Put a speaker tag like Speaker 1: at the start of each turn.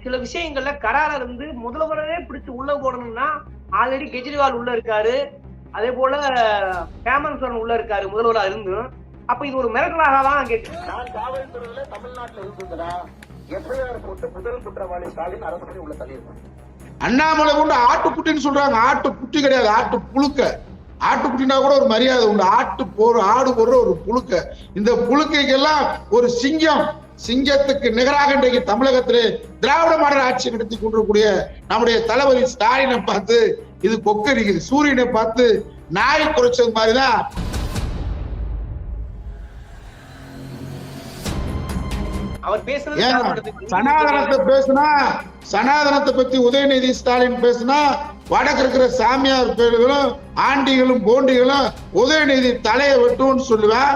Speaker 1: சில விஷயங்கள்ல கரார இருந்து முதல்வரே பிடிச்சு உள்ள போடணும்னா ஆல்ரெடி கெஜ்ரிவால் உள்ள இருக்காரு, அதே போல ஹேமந்த் சோரன் உள்ள இருக்காரு முதல்வரா இருந்தும். அப்ப இது ஒரு மிரட்டலாக தான் கேட்கிறேன்.
Speaker 2: நான் காவல்துறையில தமிழ்நாட்டில் இருந்ததுன்னா எஃப்ஐஆர் போட்டு முதல் குற்றவாளி ஸ்டாலின் அரசு உள்ள தள்ளியிருப்பாங்க.
Speaker 3: அண்ணாமலை கொண்டு ஆட்டுக்குட்டின்னு சொல்றாங்க. ஆட்டுக்குட்டி கிடையாது, ஆட்டு புழுக்க. ஆட்டுக்குட்டினா கூட ஒரு மரியாதை உண்டு. ஆடு போடுற ஒரு புழுக்க. இந்த புழுக்கைக்கெல்லாம் ஒரு சிங்கத்துக்கு நிகராக இன்றைக்கு தமிழகத்திலே திராவிட மாடல் ஆட்சி நடத்தி கொண்டிருக்கூடிய நம்முடைய தளபதி ஸ்டாலினை பார்த்து இது கொக்கரிக்குது. சூரியனை பார்த்து நாய் குறைச்சது மாதிரிதான்.
Speaker 1: அவர் பேசுறது
Speaker 3: சனாதனத்தை பத்தி உதயநிதி ஸ்டாலின் பேசினா வடக்கு இருக்கிற சாமியார் பேர்களும் ஆண்டிகளும் போண்டிகளும் உதயநிதி தலையை வெட்டும்னு சொல்லுவேன்.